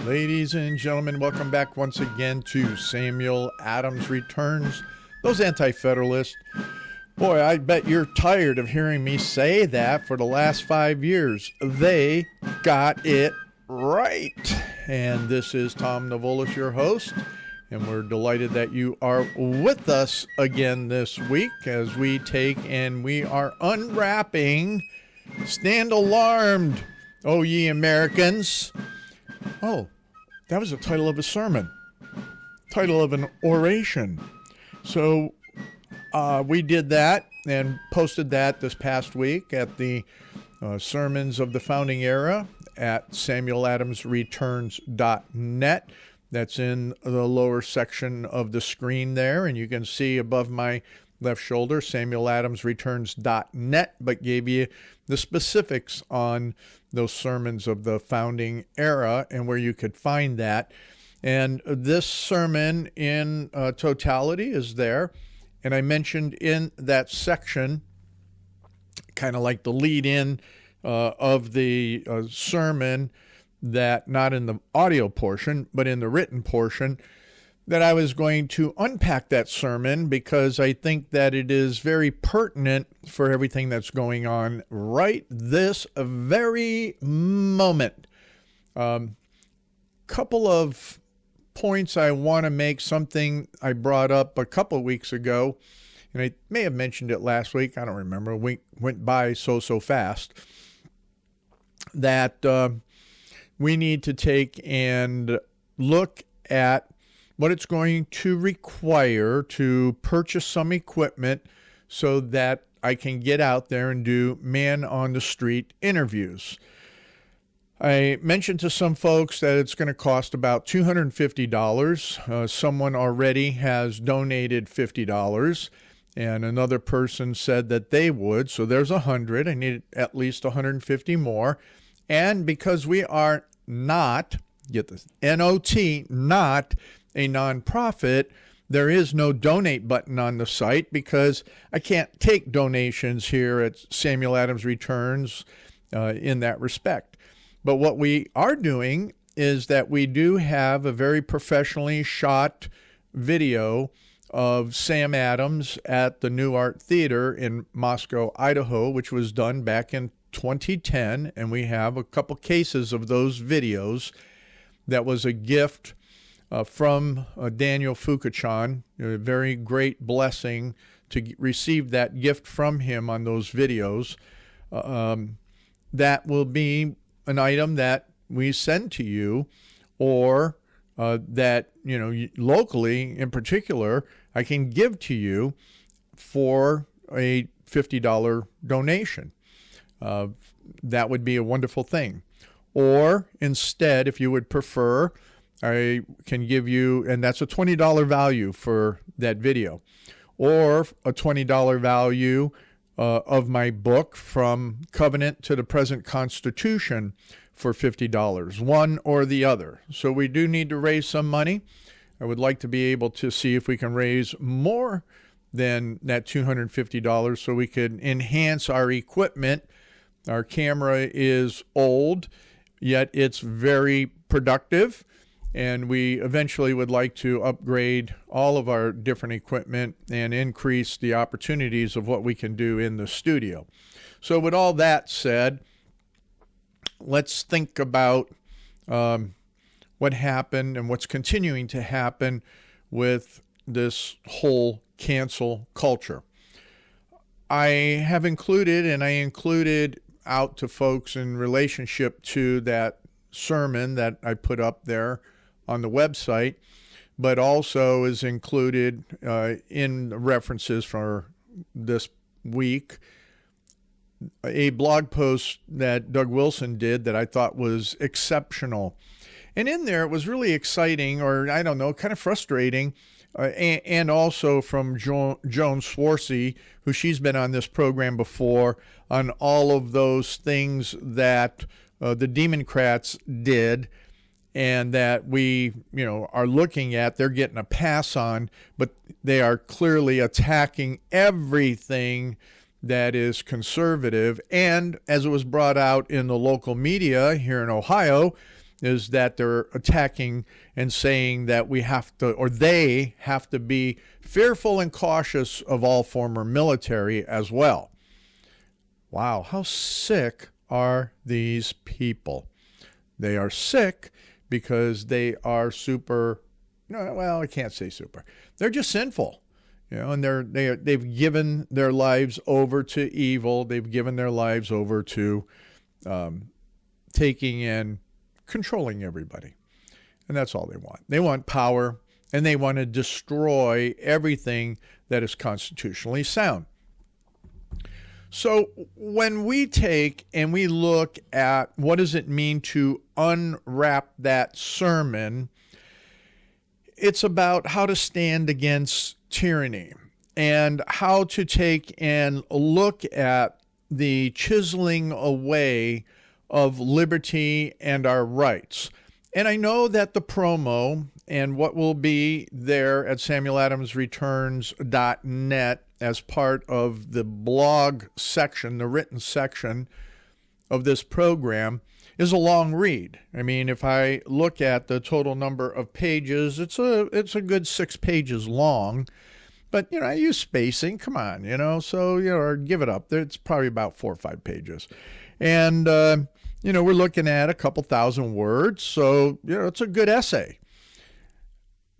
Ladies and gentlemen, welcome back once again to Samuel Adams Returns. Those anti-federalists, boy, I bet you're tired of hearing me say that for the last 5 years. They got it right. And this is Tom Navolis, your host, and we're delighted that you are with us again this week as we take and we are unwrapping Stand Alarmed, O ye Americans. Oh, that was the title of a sermon, title of an oration. So we did that and posted that this past week at the Sermons of the Founding Era at samueladamsreturns.net. That's in the lower section of the screen there, and you can see above my left shoulder, samueladamsreturns.net, but gave you the specifics on those sermons of the founding era and where you could find that. And this sermon in totality is there. And I mentioned in that section, kind of like the lead in of the sermon, that not in the audio portion, but in the written portion, that I was going to unpack that sermon because I think that it is very pertinent for everything that's going on right this very moment. Couple of points I want to make, something I brought up a couple weeks ago, and I may have mentioned it last week. I don't remember. A week went by so fast. That we need to take and look at what it's going to require to purchase some equipment so that I can get out there and do man-on-the-street interviews. I mentioned to some folks that it's going to cost about $250. Someone already has donated $50, and another person said that they would, so there's $100. I need at least $150 more. And because we are not, get this, N-O-T, not a nonprofit, there is no donate button on the site because I can't take donations here at Samuel Adams Returns in that respect. But what we are doing is that we do have a very professionally shot video of Sam Adams at the New Art Theater in Moscow, Idaho, which was done back in 2010, and we have a couple cases of those videos. That was a gift from Daniel Fukuchan, a very great blessing to receive that gift from him on those videos. That will be an item that we send to you, or that, locally in particular, I can give to you for a $50 donation. That would be a wonderful thing. Or instead, if you would prefer, I can give you, and that's a $20 value for that video, or a $20 value of my book, From Covenant to the Present Constitution, for $50, one or the other. So we do need to raise some money. I would like to be able to see if we can raise more than that $250 so we could enhance our equipment. Our camera is old, yet it's very productive. And we eventually would like to upgrade all of our different equipment and increase the opportunities of what we can do in the studio. So with all that said, let's think about what happened and what's continuing to happen with this whole cancel culture. I have included, and I included out to folks in relationship to that sermon that I put up there on the website, but also is included in references for this week, a blog post that Doug Wilson did that I thought was exceptional. And in there, it was really exciting, or I don't know, kind of frustrating, and also from Joan Swarsey, who she's been on this program before, on all of those things that the Democrats did, and that we, are looking at, they're getting a pass on, but they are clearly attacking everything that is conservative. And as it was brought out in the local media here in Ohio, is that they're attacking and saying that we have to, or they have to be fearful and cautious of all former military as well. Wow, how sick are these people? They are sick because they are super, no, well, I can't say super. They're just sinful, and they've given their lives over to evil. They've given their lives over to taking and controlling everybody. And that's all they want. They want power, and they want to destroy everything that is constitutionally sound. So when we take and we look at what does it mean to unwrap that sermon, it's about how to stand against tyranny and how to take and look at the chiseling away of liberty and our rights. And I know that the promo and what will be there at SamuelAdamsReturns.net as part of the blog section, the written section of this program, is a long read. I mean, if I look at the total number of pages, it's a good 6 pages long. But, I use spacing. Come on, so, or give it up. It's probably about 4 or 5 pages. And, we're looking at a couple thousand words. So, it's a good essay.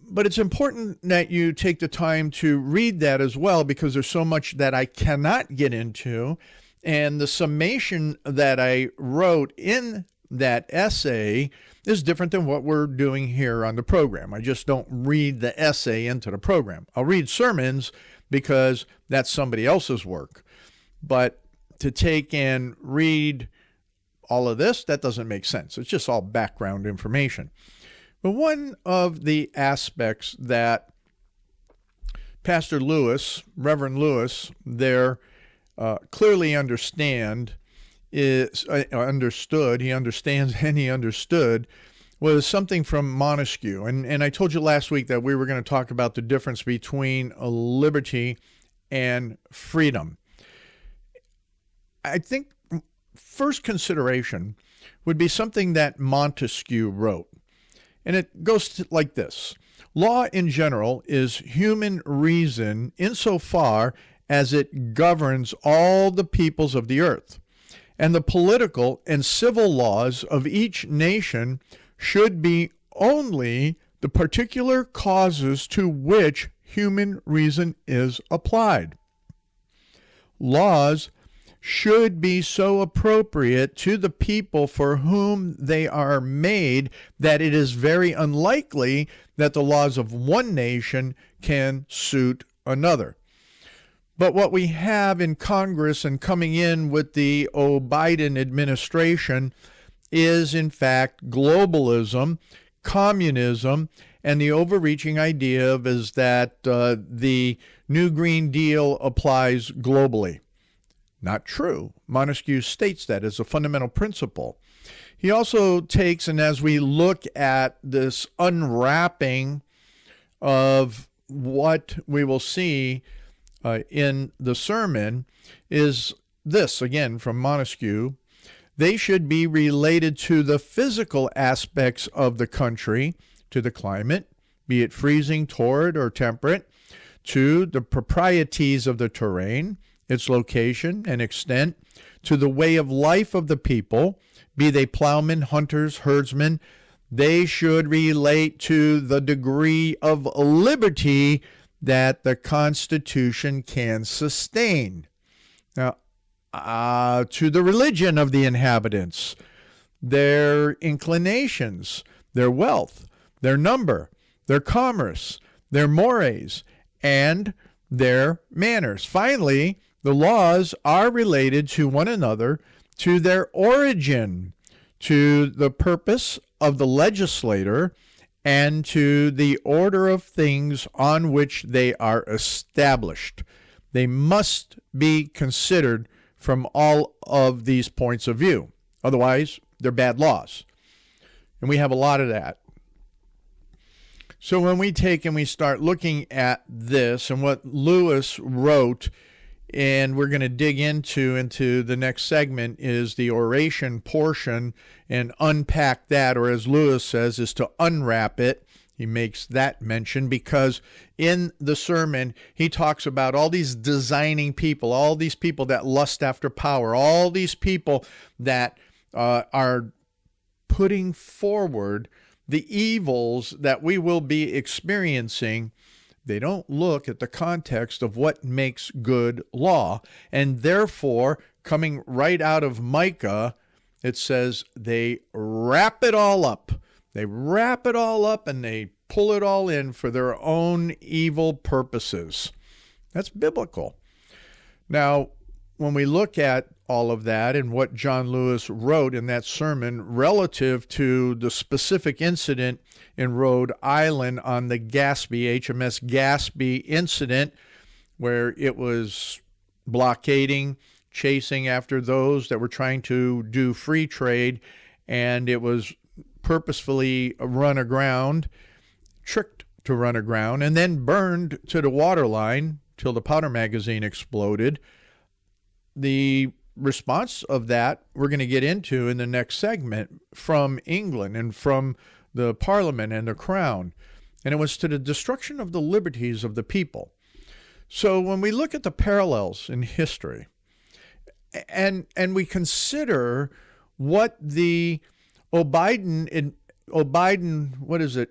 But it's important that you take the time to read that as well, because there's so much that I cannot get into. And the summation that I wrote in that essay is different than what we're doing here on the program. I just don't read the essay into the program. I'll read sermons because that's somebody else's work. But to take and read all of this, that doesn't make sense. It's just all background information. But one of the aspects that Pastor Lewis, Reverend Lewis, there clearly understood, he understands and he understood, was something from Montesquieu. And I told you last week that we were going to talk about the difference between liberty and freedom. I think first consideration would be something that Montesquieu wrote. And it goes like this. Law in general is human reason insofar as it governs all the peoples of the earth. And the political and civil laws of each nation should be only the particular causes to which human reason is applied. Laws should be so appropriate to the people for whom they are made that it is very unlikely that the laws of one nation can suit another. But what we have in Congress and coming in with the Biden administration is, in fact, globalism, communism, and the overreaching idea is that the New Green Deal applies globally. Not true. Montesquieu states that as a fundamental principle. He also takes, and as we look at this unwrapping of what we will see in the sermon, is this, again, from Montesquieu. They should be related to the physical aspects of the country, to the climate, be it freezing, torrid, or temperate, to the proprieties of the terrain, its location and extent, to the way of life of the people, be they plowmen, hunters, herdsmen. They should relate to the degree of liberty that the Constitution can sustain. Now, to the religion of the inhabitants, their inclinations, their wealth, their number, their commerce, their mores, and their manners. Finally, the laws are related to one another, to their origin, to the purpose of the legislator, and to the order of things on which they are established. They must be considered from all of these points of view. Otherwise, they're bad laws. And we have a lot of that. So when we take and we start looking at this and what Lewis wrote and we're going to dig into the next segment is the oration portion and unpack that, or as Lewis says, is to unwrap it. He makes that mention because in the sermon, he talks about all these designing people, all these people that lust after power, all these people that are putting forward the evils that we will be experiencing. They don't look at the context of what makes good law. And therefore, coming right out of Micah, it says they wrap it all up. They wrap it all up and they pull it all in for their own evil purposes. That's biblical. Now, when we look at all of that and what John Lewis wrote in that sermon relative to the specific incident in Rhode Island on the Gaspee, HMS Gaspee incident, where it was blockading, chasing after those that were trying to do free trade, and it was purposefully run aground, tricked to run aground, and then burned to the waterline till the powder magazine exploded. The response of that we're going to get into in the next segment from England and from the Parliament and the Crown. And it was to the destruction of the liberties of the people. So when we look at the parallels in history and we consider what the O'Biden, what is it?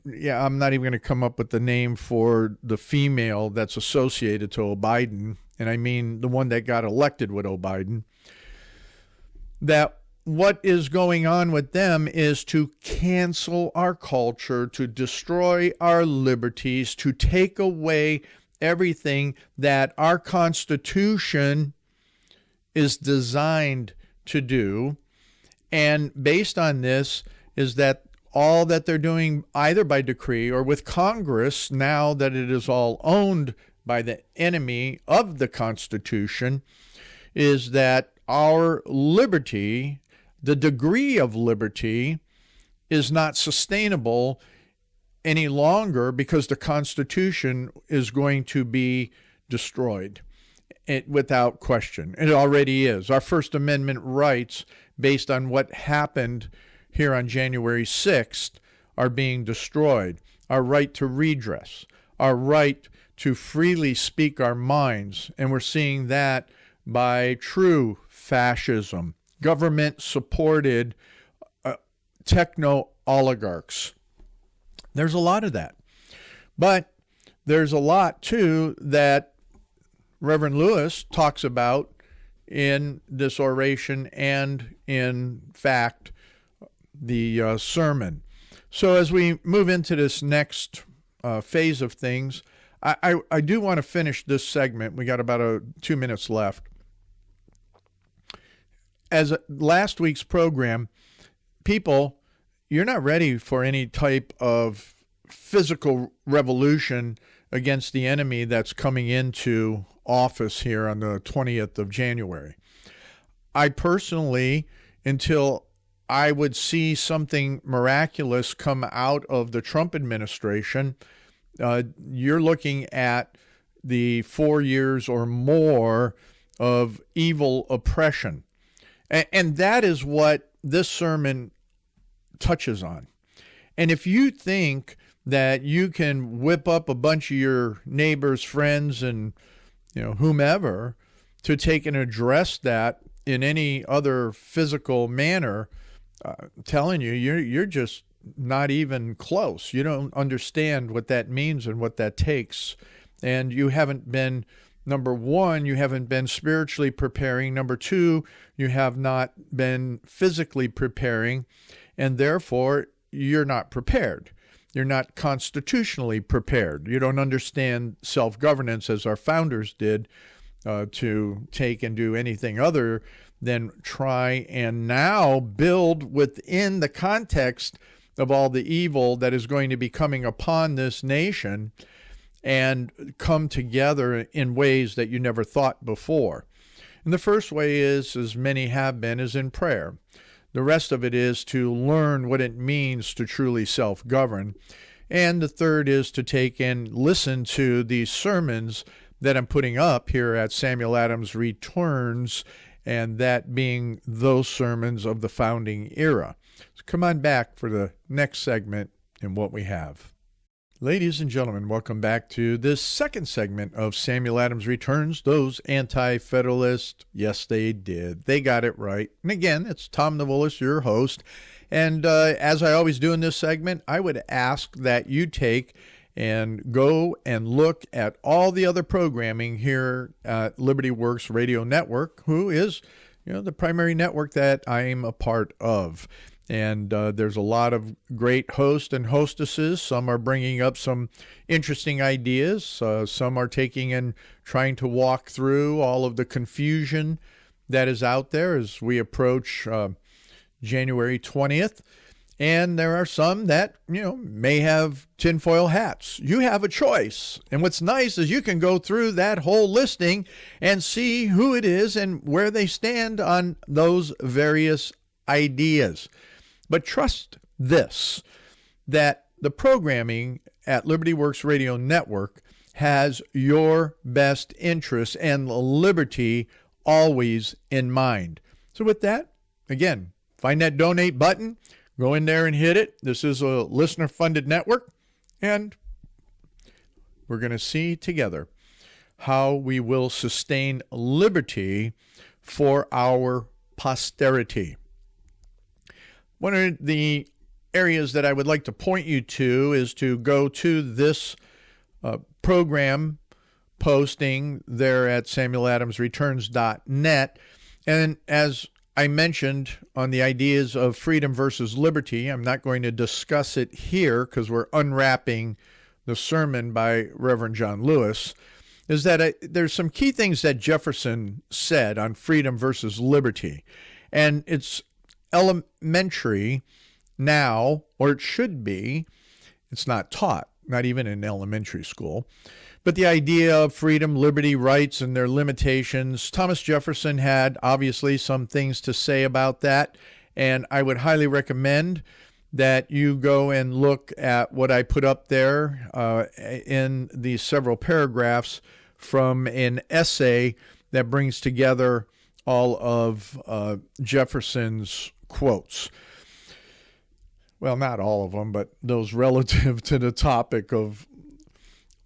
Yeah, I'm not even going to come up with the name for the female that's associated to O'Biden, and I mean the one that got elected with O'Biden, that what is going on with them is to cancel our culture, to destroy our liberties, to take away everything that our Constitution is designed to do. And based on this is that all that they're doing either by decree or with Congress, now that it is all owned by the enemy of the Constitution, is that our liberty, the degree of liberty, is not sustainable any longer because the Constitution is going to be destroyed without question. It already is. Our First Amendment rights, based on what happened here on January 6th, are being destroyed. Our right to redress, our right to freely speak our minds, and we're seeing that by true fascism, government-supported techno-oligarchs. There's a lot of that. But there's a lot, too, that Reverend Lewis talks about in this oration and, in fact, the sermon. So as we move into this next phase of things, I do want to finish this segment. We got about 2 minutes left. As last week's program, people, you're not ready for any type of physical revolution against the enemy that's coming into office here on the 20th of January. I personally, until I would see something miraculous come out of the Trump administration, you're looking at the 4 years or more of evil oppression. And that is what this sermon touches on. And if you think that you can whip up a bunch of your neighbors, friends, and whomever to take and address that in any other physical manner, I'm telling you, you're just not even close. You don't understand what that means and what that takes. And you haven't been, number one, you haven't been spiritually preparing. Number two, you have not been physically preparing. And therefore, you're not prepared. You're not constitutionally prepared. You don't understand self-governance as our founders did, to take and do anything other than try and now build within the context of all the evil that is going to be coming upon this nation and come together in ways that you never thought before. And the first way is, as many have been, is in prayer. The rest of it is to learn what it means to truly self-govern. And the third is to take and listen to these sermons that I'm putting up here at Samuel Adams Returns, and that being those sermons of the founding era. So come on back for the next segment in what we have. Ladies and gentlemen, welcome back to this second segment of Samuel Adams Returns. Those anti-federalists, yes, they did. They got it right. And again, it's Tom Navolis, your host. And as I always do in this segment, I would ask that you take and go and look at all the other programming here at Liberty Works Radio Network, who is, the primary network that I'm a part of. And there's a lot of great hosts and hostesses. Some are bringing up some interesting ideas. Some are taking and trying to walk through all of the confusion that is out there as we approach January 20th. And there are some that, may have tinfoil hats. You have a choice. And what's nice is you can go through that whole listing and see who it is and where they stand on those various ideas. But trust this, that the programming at Liberty Works Radio Network has your best interest and liberty always in mind. So with that, again, find that donate button, go in there and hit it. This is a listener-funded network, and we're going to see together how we will sustain liberty for our posterity. One of the areas that I would like to point you to is to go to this program posting there at samueladamsreturns.net. And as I mentioned on the ideas of freedom versus liberty, I'm not going to discuss it here because we're unwrapping the sermon by Reverend John Lewis, is that there's some key things that Jefferson said on freedom versus liberty. And it's elementary now, or it should be. It's not taught, not even in elementary school. But the idea of freedom, liberty, rights, and their limitations, Thomas Jefferson had obviously some things to say about that. And I would highly recommend that you go and look at what I put up there in these several paragraphs from an essay that brings together all of Jefferson's quotes. Well, not all of them, but those relative to the topic of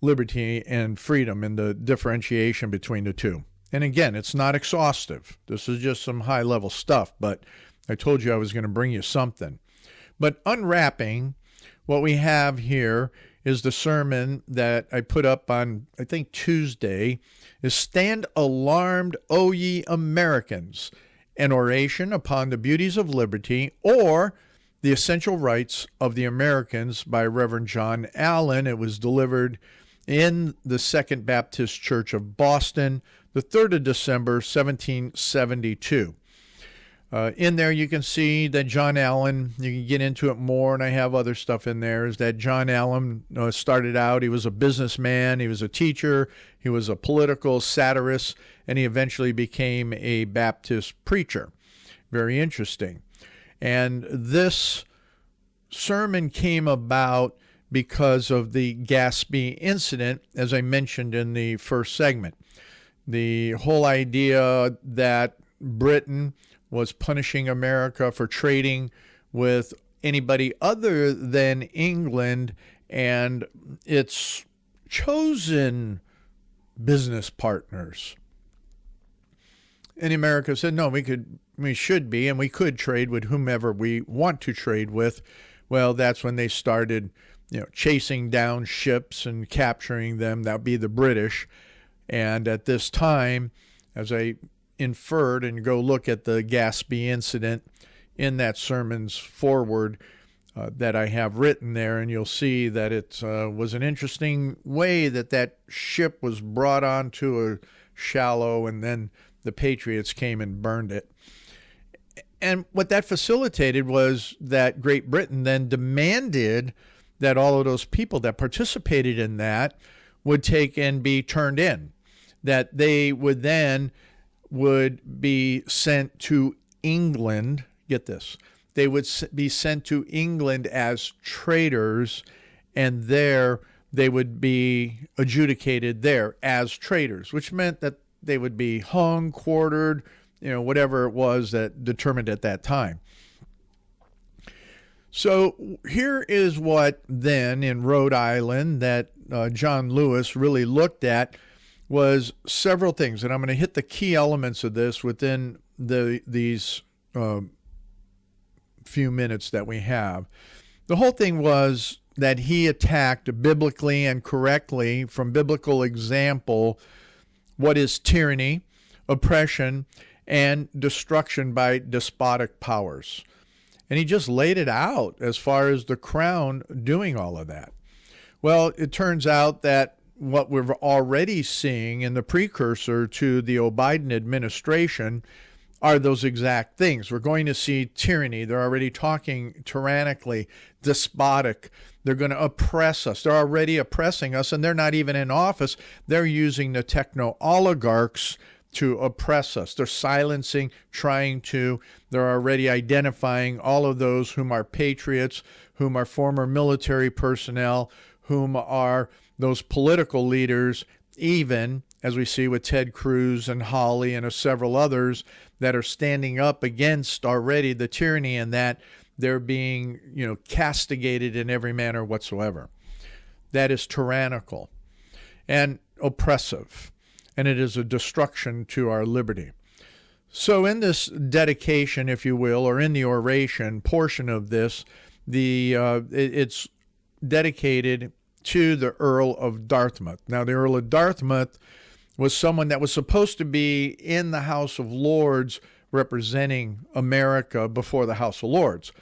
liberty and freedom and the differentiation between the two. And again, it's not exhaustive. This is just some high-level stuff, but I told you I was going to bring you something. But unwrapping, what we have here is the sermon that I put up on, I think, Tuesday, is Stand Alarmed, O Ye Americans, an oration upon the beauties of liberty, or the essential rights of the Americans by Reverend John Allen. It was delivered in the Second Baptist Church of Boston, the 3rd of December, 1772. In there you can see that John Allen, you can get into it more, and I have other stuff in there, is that John Allen started out, he was a businessman, he was a teacher, he was a political satirist, and he eventually became a Baptist preacher. Very interesting. And this sermon came about because of the Gaspee incident, as I mentioned in the first segment. The whole idea that Britain was punishing America for trading with anybody other than England and its chosen business partners. And America said, no, we should be, and we could trade with whomever we want to trade with. Well, that's when they started, chasing down ships and capturing them. That would be the British. And at this time, as I inferred, and go look at the Gaspee incident in that sermon's foreword that I have written there, and you'll see that it was an interesting way that ship was brought onto a shallow, and then the Patriots came and burned it. And what that facilitated was that Great Britain then demanded that all of those people that participated in that would take and be turned in, that they would be sent to England. Get this. They would be sent to England as traders, and there they would be adjudicated there as traitors, which meant that they would be hung, quartered, whatever it was that determined at that time. So here is what then in Rhode Island that John Lewis really looked at was several things, and I'm going to hit the key elements of this within these few minutes that we have. The whole thing was that he attacked biblically and correctly, from biblical example, what is tyranny, oppression, and destruction by despotic powers. And he just laid it out as far as the crown doing all of that. Well, it turns out that what we're already seeing in the precursor to the Biden administration are those exact things. We're going to see tyranny. They're already talking tyrannically, despotic. They're going to oppress us. They're already oppressing us, and they're not even in office. They're using the techno-oligarchs to oppress us. They're silencing, they're already identifying all of those whom are patriots, whom are former military personnel, whom are those political leaders, even as we see with Ted Cruz and Hawley and several others that are standing up against already the tyranny, and that they're being, castigated in every manner whatsoever. That is tyrannical and oppressive, and it is a destruction to our liberty. So in this dedication, if you will, or in the oration portion of this, it's dedicated to the Earl of Dartmouth. Now, the Earl of Dartmouth was someone that was supposed to be in the House of Lords representing America before the House of Lords.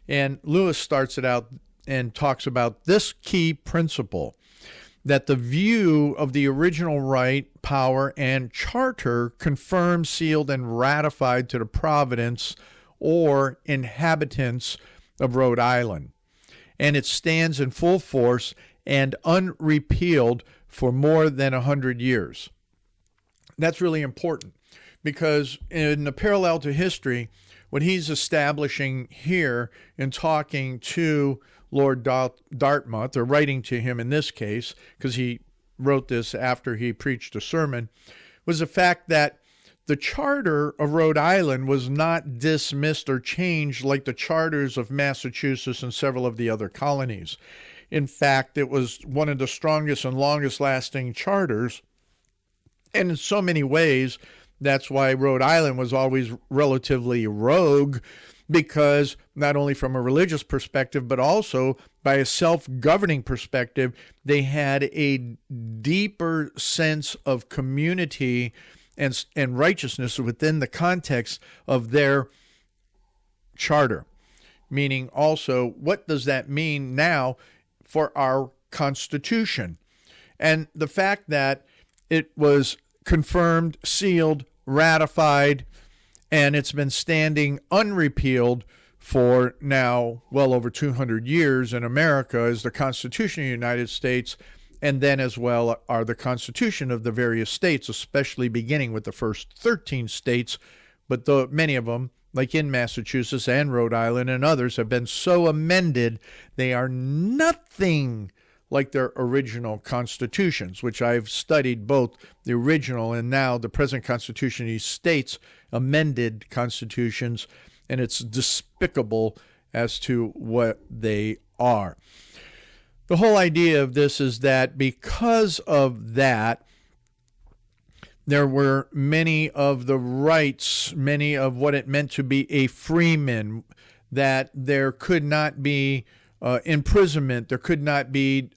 And Lewis starts it out and talks about this key principle, that the view of the original right, power, and charter confirmed, sealed, and ratified to the providence or inhabitants of Rhode Island. And it stands in full force and unrepealed for more than 100 years. That's really important, because in the parallel to history, what he's establishing here in talking to Lord Dartmouth, or writing to him in this case, because he wrote this after he preached a sermon, was the fact that the charter of Rhode Island was not dismissed or changed like the charters of Massachusetts and several of the other colonies. In fact, it was one of the strongest and longest lasting charters. And in so many ways, that's why Rhode Island was always relatively rogue, because not only from a religious perspective, but also by a self-governing perspective, they had a deeper sense of community and righteousness within the context of their charter. Meaning also, what does that mean now for our Constitution? And the fact that it was confirmed, sealed, ratified, and it's been standing unrepealed for now well over 200 years in America as the Constitution of the United States, and then as well are the Constitution of the various states, especially beginning with the first 13 states, but many of them, like in Massachusetts and Rhode Island and others, have been so amended they are nothing like their original constitutions, which I've studied both the original and now the present Constitution of these states, amended constitutions, and it's despicable as to what they are. The whole idea of this is that because of that, there were many of the rights, many of what it meant to be a freeman, that there could not be imprisonment, there could not be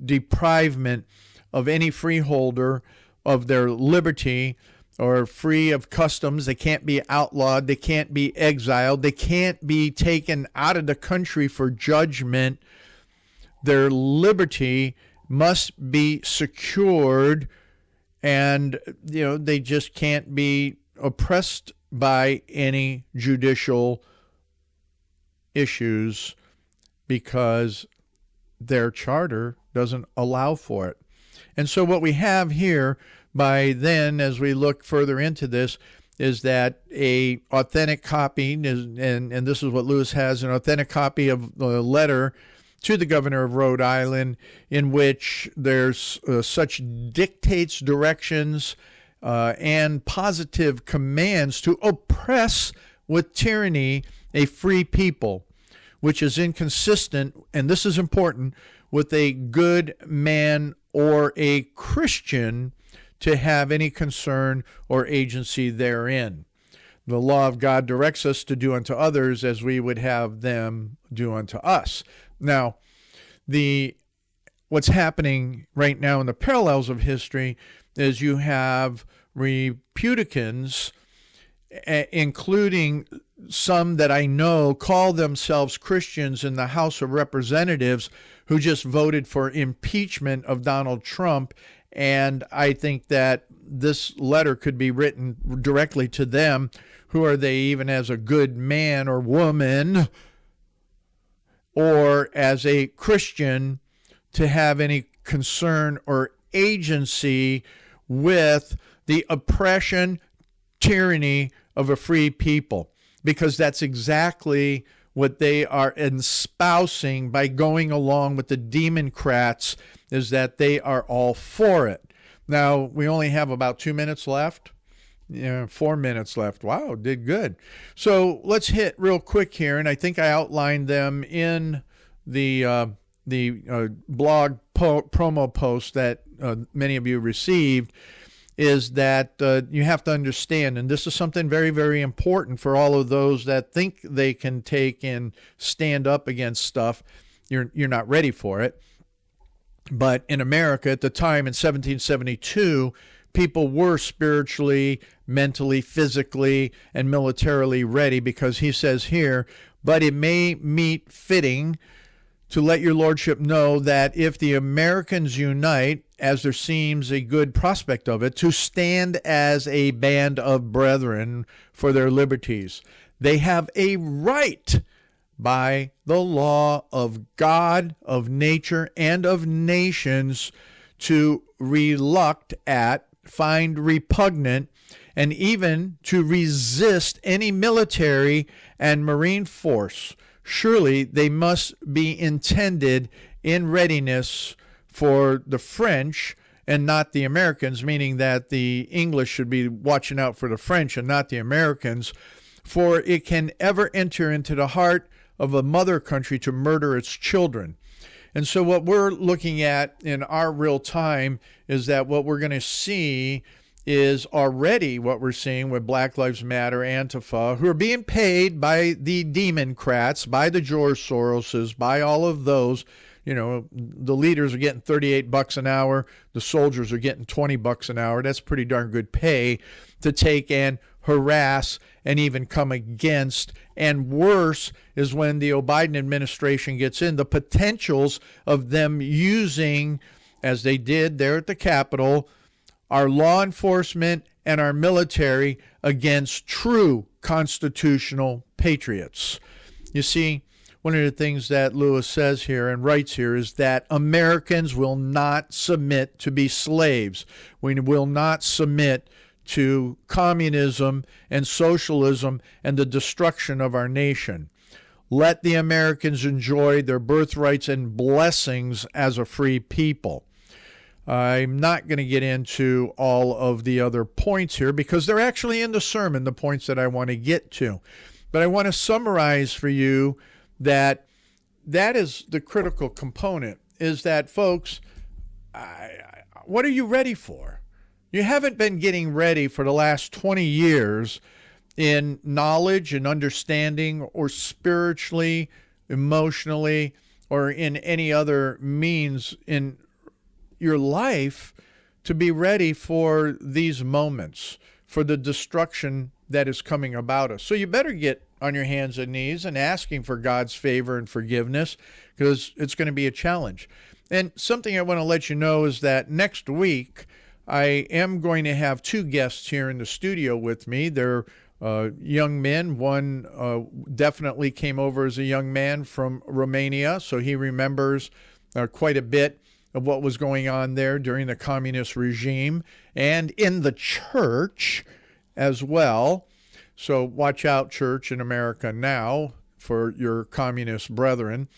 deprivement of any freeholder of their liberty or free of customs. They can't be outlawed, they can't be exiled, they can't be taken out of the country for judgment. Their liberty must be secured, and they just can't be oppressed by any judicial issues because their charter doesn't allow for it. And so what we have here by then, as we look further into this, is that a authentic copy, and this is what Lewis has, an authentic copy of the letter to the governor of Rhode Island, in which there's such dictates, directions, and positive commands to oppress with tyranny a free people, which is inconsistent, and this is important, with a good man or a Christian to have any concern or agency therein. The law of God directs us to do unto others as we would have them do unto us. Now, what's happening right now in the parallels of history is you have Republicans, including some that I know call themselves Christians in the House of Representatives, who just voted for impeachment of Donald Trump. And I think that this letter could be written directly to them. Who are they even as a good man or woman or as a Christian to have any concern or agency with the oppression, tyranny of a free people? Because that's exactly what they are espousing by going along with the Democrats, is that they are all for it. Now, we only have about 2 minutes left. 4 minutes left. Wow, did good. So let's hit real quick here, and I think I outlined them in the blog promo post that many of you received, is that you have to understand, and this is something very, very important for all of those that think they can take and stand up against stuff. You're not ready for it. But in America at the time in 1772, people were spiritually, mentally, physically, and militarily ready, because he says here, but it may meet fitting to let your lordship know that if the Americans unite, as there seems a good prospect of it, to stand as a band of brethren for their liberties, they have a right by the law of God, of nature, and of nations to reluct at, find repugnant, and even to resist any military and marine force. Surely they must be intended in readiness for the French and not the Americans, meaning that the English should be watching out for the French and not the Americans, for it can ever enter into the heart of a mother country to murder its children. And so what we're looking at in our real time is that what we're going to see is already what we're seeing with Black Lives Matter, Antifa, who are being paid by the Democrats, by the George Soroses, by all of those. You know, the leaders are getting $38 an hour. The soldiers are getting $20 an hour. That's pretty darn good pay to take and harass and even come against. And worse is when the Biden administration gets in, the potentials of them using, as they did there at the Capitol, our law enforcement and our military against true constitutional patriots. You see, one of the things that Lewis says here and writes here is that Americans will not submit to be slaves. We will not submit to communism and socialism and the destruction of our nation. Let the Americans enjoy their birthrights and blessings as a free people. I'm not going to get into all of the other points here because they're actually in the sermon, the points that I want to get to. But I want to summarize for you that is the critical component, is that, folks, what are you ready for? You haven't been getting ready for the last 20 years in knowledge and understanding, or spiritually, emotionally, or in any other means in your life to be ready for these moments, for the destruction that is coming about us. So you better get on your hands and knees and asking for God's favor and forgiveness, because it's going to be a challenge. And something I want to let you know is that next week I am going to have two guests here in the studio with me. They're young men. One definitely came over as a young man from Romania, so he remembers quite a bit of what was going on there during the communist regime and in the church as well. So watch out, church in America now, for your communist brethren.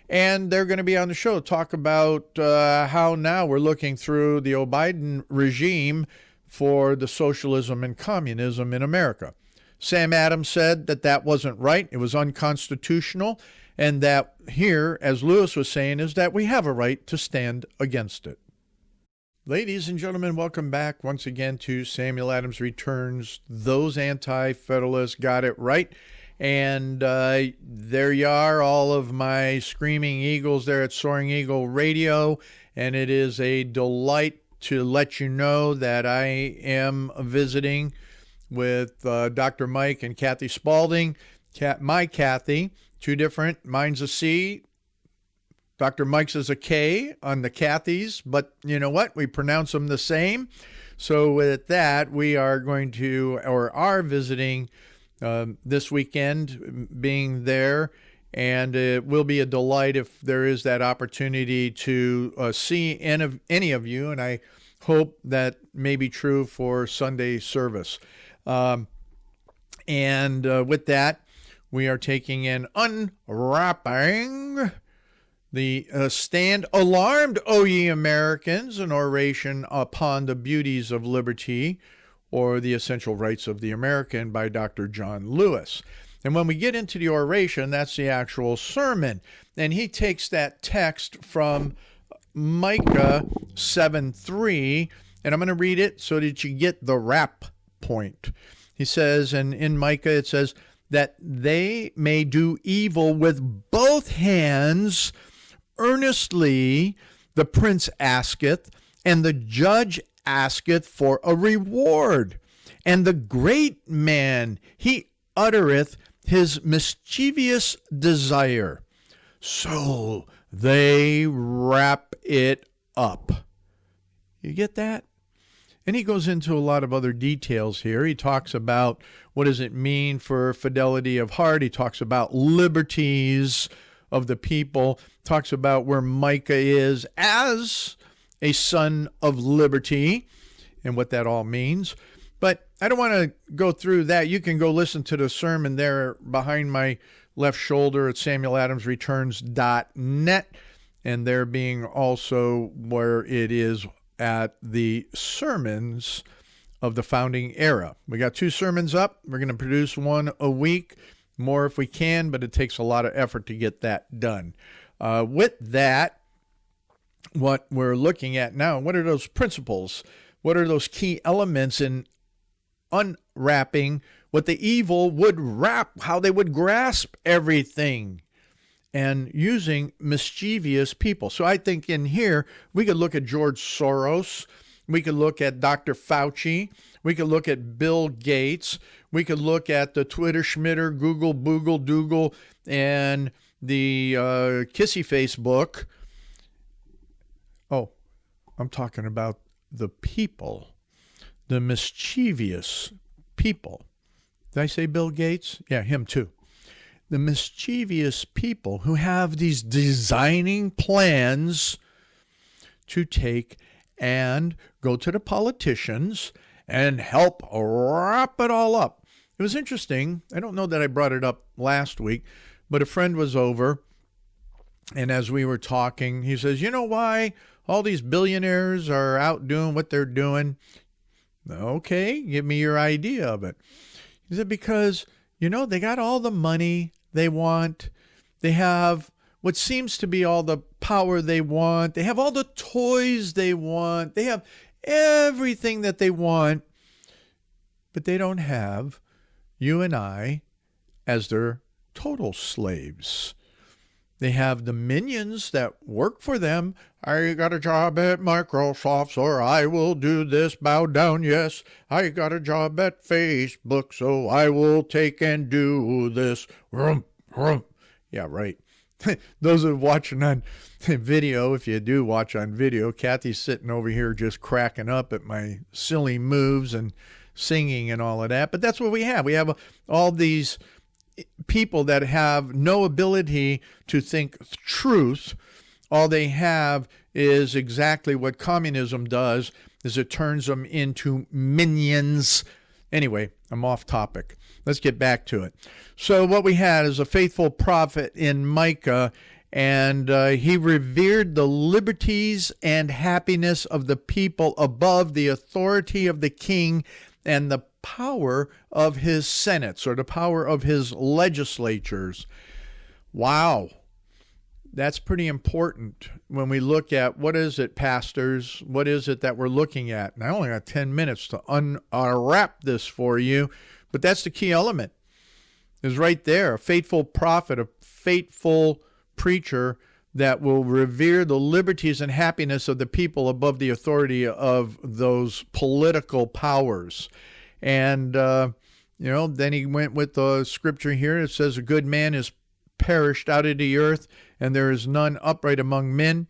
And they're going to be on the show to talk about how now we're looking through the Biden regime for the socialism and communism in America. Sam Adams said that that wasn't right. It was unconstitutional. And that here, as Lewis was saying, is that we have a right to stand against it. Ladies and gentlemen, welcome back once again to Samuel Adams Returns. Those Anti-Federalists got it right. And there you are, all of my screaming eagles there at Soaring Eagle Radio. And it is a delight to let you know that I am visiting with Dr. Mike and Kathy Spaulding. My Kathy, two different, mine's a C. Dr. Mike's is a K on the Kathys, but you know what? We pronounce them the same. So with that, we are going to, or are visiting this weekend, being there, and it will be a delight if there is that opportunity to see any of you, and I hope that may be true for Sunday service. And with that, we are taking in Unwrapping the Stand. Alarmed, O ye Americans, an oration upon the beauties of liberty, or the essential rights of the American, by Dr. John Lewis. And when we get into the oration, that's the actual sermon. And he takes that text from Micah 7:3, and I'm going to read it so that you get the wrap point. He says, and in Micah it says, that they may do evil with both hands earnestly, the prince asketh, and the judge asketh for a reward. And the great man, he uttereth his mischievous desire. So they wrap it up. You get that? And he goes into a lot of other details here. He talks about what does it mean for fidelity of heart. He talks about liberties of the people. Talks about where Micah is as a son of liberty and what that all means. But I don't want to go through that. You can go listen to the sermon there behind my left shoulder at samueladamsreturns.net, and there being also where it is at the sermons of the founding era. We got 2 sermons up. We're going to produce one a week, more if we can, but it takes a lot of effort to get that done. With that, what we're looking at now, what are those principles? What are those key elements in unwrapping what the evil would wrap, how they would grasp everything, and using mischievous people? So I think in here, we could look at George Soros. We could look at Dr. Fauci. We could look at Bill Gates. We could look at the Twitter Schmitter, Google, Boogle, Doogle, and the Kissy Facebook. Oh, I'm talking about the people, the mischievous people. Did I say Bill Gates? Yeah, him too. The mischievous people who have these designing plans to take and go to the politicians and help wrap it all up. It was interesting. I don't know that I brought it up last week, but a friend was over, and as we were talking, he says, you know why all these billionaires are out doing what they're doing? Okay, give me your idea of it. He said, because, you know, they got all the money they want. They have what seems to be all the power they want. They have all the toys they want. They have everything that they want, but they don't have you and I as their total slaves. They have the minions that work for them. I got a job at Microsoft, so I will do this, bow down, yes. I got a job at Facebook, so I will take and do this. Yeah, right. Those who are watching on video, if you do watch on video, Kathy's sitting over here just cracking up at my silly moves and singing and all of that. But that's what we have. We have all these people that have no ability to think truth. All they have is exactly what communism does, is it turns them into minions. Anyway, I'm off topic. Let's get back to it. So what we had is a faithful prophet in Micah, And he revered the liberties and happiness of the people above the authority of the king and the power of his senates, or the power of his legislatures. Wow. That's pretty important when we look at what is it, pastors? What is it that we're looking at? And I only got 10 minutes to unwrap this for you, but that's the key element. Is right there, a faithful prophet, a faithful preacher that will revere the liberties and happiness of the people above the authority of those political powers. And, then he went with the scripture here. It says, a good man is perished out of the earth, and there is none upright among men.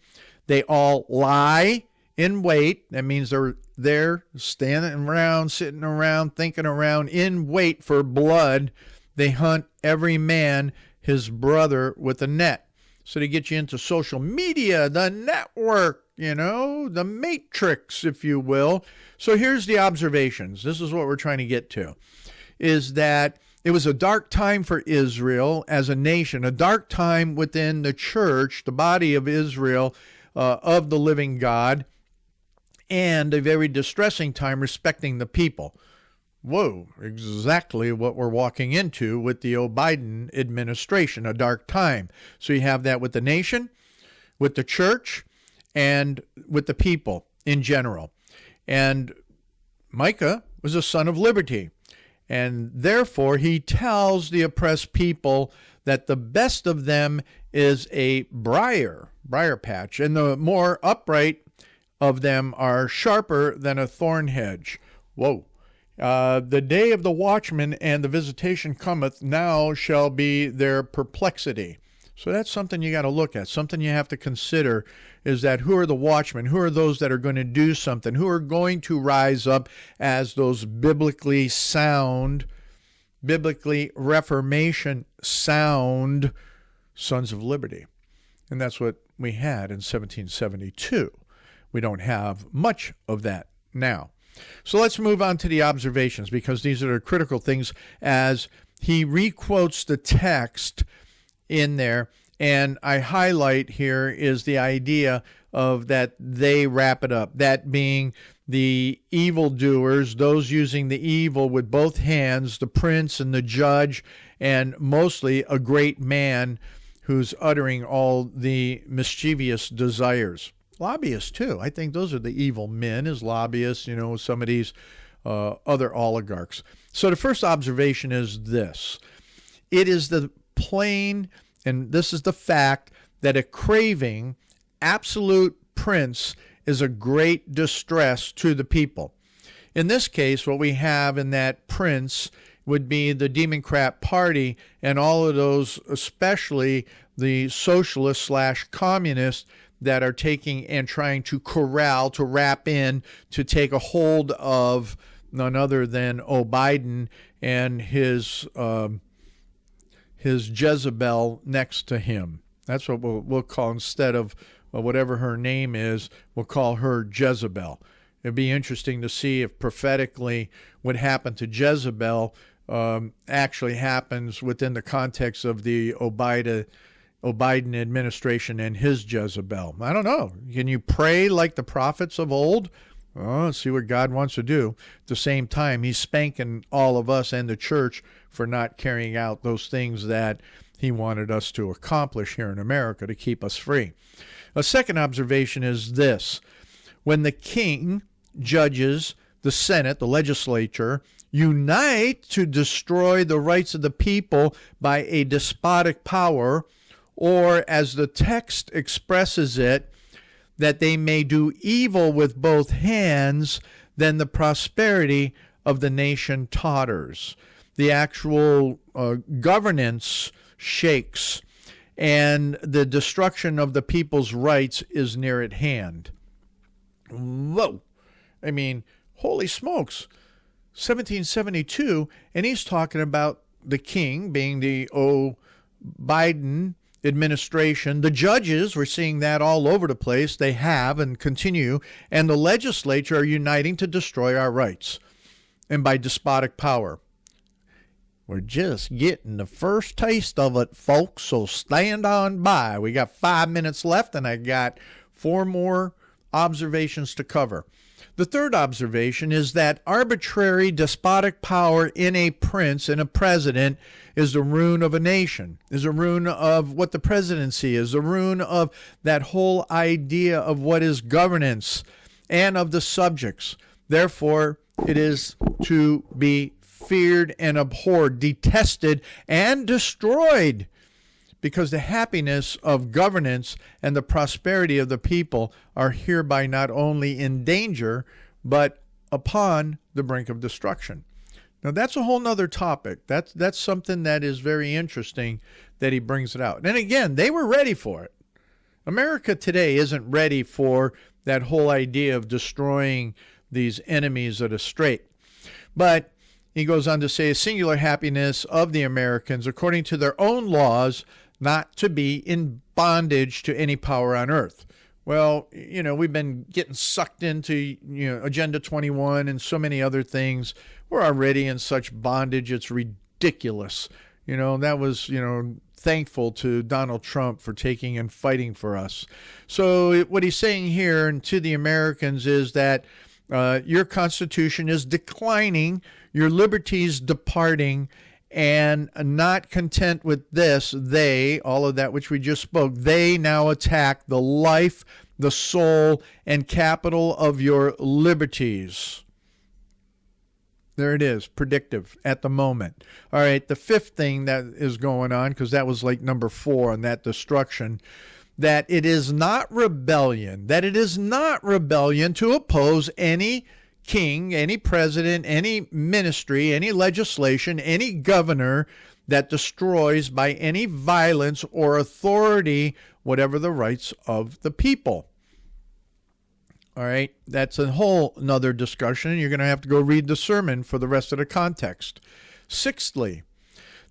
They all lie in wait. That means they're there standing around, sitting around, thinking around, in wait for blood. They hunt every man his brother with a net. So they get you into social media, the network, the matrix, if you will. So here's the observations. This is what we're trying to get to, is that it was a dark time for Israel as a nation, a dark time within the church, the body of Israel, of the living God, and a very distressing time respecting the people. Whoa, exactly what we're walking into with the Biden administration, a dark time. So you have that with the nation, with the church, and with the people in general. And Micah was a son of liberty. And therefore, he tells the oppressed people that the best of them is a briar patch, and the more upright of them are sharper than a thorn hedge. Whoa. The day of the watchman and the visitation cometh, now shall be their perplexity. So that's something you got to look at. Something you have to consider is that who are the watchmen? Who are those that are going to do something? Who are going to rise up as those biblically sound, biblically Reformation sound sons of liberty? And that's what we had in 1772. We don't have much of that now. So let's move on to the observations, because these are the critical things as he requotes the text in there. And I highlight here is the idea of that they wrap it up, that being the evildoers, those using the evil with both hands, the prince and the judge, and mostly a great man who's uttering all the mischievous desires. Lobbyists, too. I think those are the evil men, as lobbyists, some of these other oligarchs. So the first observation is this. It is the plain, and this is the fact, that a craving, absolute prince is a great distress to the people. In this case, what we have in that prince would be the Democrat Party and all of those, especially the socialists/communists, that are taking and trying to corral, to wrap in, to take a hold of none other than Biden and his Jezebel next to him. That's what we'll call, instead of whatever her name is, we'll call her Jezebel. It'd be interesting to see if prophetically what happened to Jezebel actually happens within the context of the Biden administration and his Jezebel. I don't know. Can you pray like the prophets of old? Well, let's see what God wants to do. At the same time, he's spanking all of us and the church for not carrying out those things that he wanted us to accomplish here in America to keep us free. A second observation is this. When the king, judges, the Senate, the legislature, unite to destroy the rights of the people by a despotic power, or as the text expresses it, that they may do evil with both hands, then the prosperity of the nation totters. The actual governance shakes, and the destruction of the people's rights is near at hand. Whoa. I mean, holy smokes. 1772, and he's talking about the king being the Biden administration. The judges, we're seeing that all over the place. They have and continue. And the legislature are uniting to destroy our rights, and by despotic power. We're just getting the first taste of it, folks, so stand on by. We got 5 minutes left, and I got 4 more observations to cover. The third observation is that arbitrary despotic power in a prince, in a president, is the ruin of a nation, is a ruin of what the presidency is, a ruin of that whole idea of what is governance and of the subjects. Therefore, it is to be feared and abhorred, detested and destroyed, because the happiness of governance and the prosperity of the people are hereby not only in danger, but upon the brink of destruction. Now, that's a whole nother topic. That's something that is very interesting that he brings it out. And again, they were ready for it. America today isn't ready for that whole idea of destroying these enemies of the straight. But he goes on to say, a singular happiness of the Americans, according to their own laws, not to be in bondage to any power on earth. Well, we've been getting sucked into, Agenda 21 and so many other things. We're already in such bondage, it's ridiculous. That was, thankful to Donald Trump for taking and fighting for us. So what he's saying here and to the Americans is that your Constitution is declining, your liberties departing, and not content with this, all of that which we just spoke, they now attack the life, the soul, and capital of your liberties. There it is, predictive at the moment. All right, the fifth thing that is going on, because that was like number 4 on that destruction, that it is not rebellion, to oppose any king, any president, any ministry, any legislation, any governor that destroys by any violence or authority whatever the rights of the people. All right, that's a whole nother discussion. You're going to have to go read the sermon for the rest of the context. Sixthly,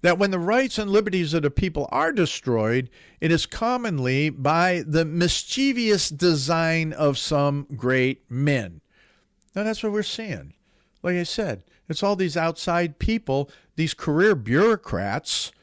that when the rights and liberties of the people are destroyed, it is commonly by the mischievous design of some great men. Now, that's what we're seeing. Like I said, it's all these outside people, these career bureaucrats,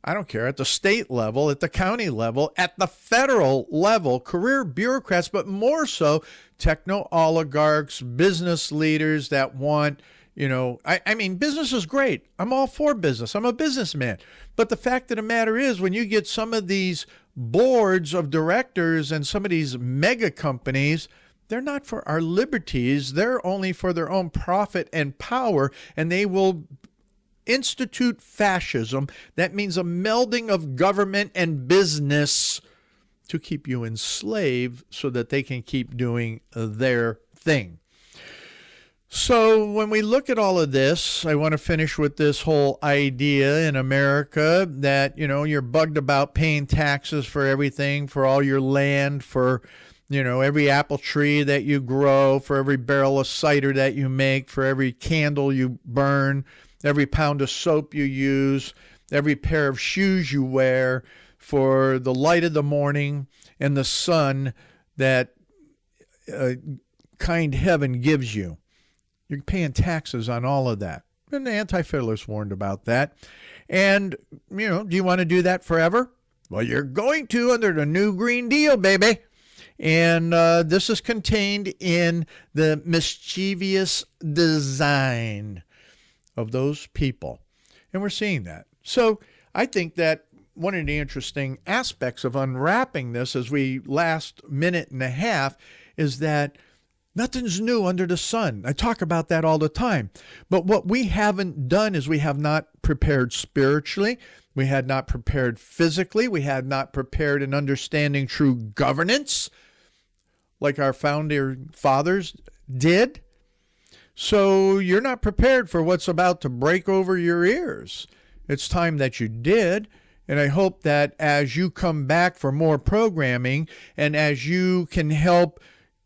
I don't care, at the state level, at the county level, at the federal level, career bureaucrats, but more so techno-oligarchs, business leaders that want, I mean, business is great. I'm all for business. I'm a businessman. But the fact of the matter is, when you get some of these boards of directors and some of these mega companies, they're not for our liberties. They're only for their own profit and power, and they will institute fascism. That means a melding of government and business to keep you enslaved so that they can keep doing their thing. So when we look at all of this, I want to finish with this whole idea in America that, you're bugged about paying taxes for everything, for all your land, for every apple tree that you grow, for every barrel of cider that you make, for every candle you burn, every pound of soap you use, every pair of shoes you wear, for the light of the morning and the sun that kind heaven gives you. You're paying taxes on all of that. And the Anti-Federalists warned about that. And, do you want to do that forever? Well, you're going to under the new Green Deal, baby. And this is contained in the mischievous design of those people. And we're seeing that. So I think that one of the interesting aspects of unwrapping this as we last minute and a half is that nothing's new under the sun. I talk about that all the time. But what we haven't done is we have not prepared spiritually. We had not prepared physically. We had not prepared in understanding true governance like our founding fathers did. So you're not prepared for what's about to break over your ears. It's time that you did. And I hope that as you come back for more programming and as you can help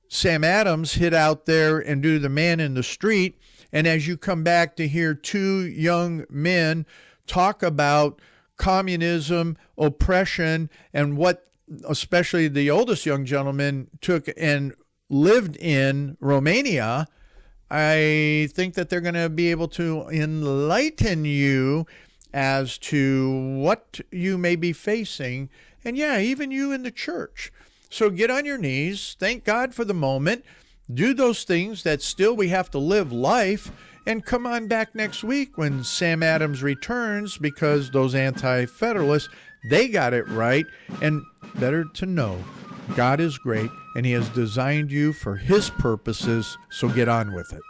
Sam Adams hit out there and do the man in the street, and as you come back to hear 2 young men talk about communism, oppression, and what especially the oldest young gentleman took and lived in Romania, I think that they're going to be able to enlighten you as to what you may be facing, and yeah, even you in the church. So get on your knees, thank God for the moment, do those things that still we have to live life, and come on back next week when Sam Adams returns, because those anti-federalists, they got it right. And better to know, God is great and he has designed you for his purposes, so get on with it.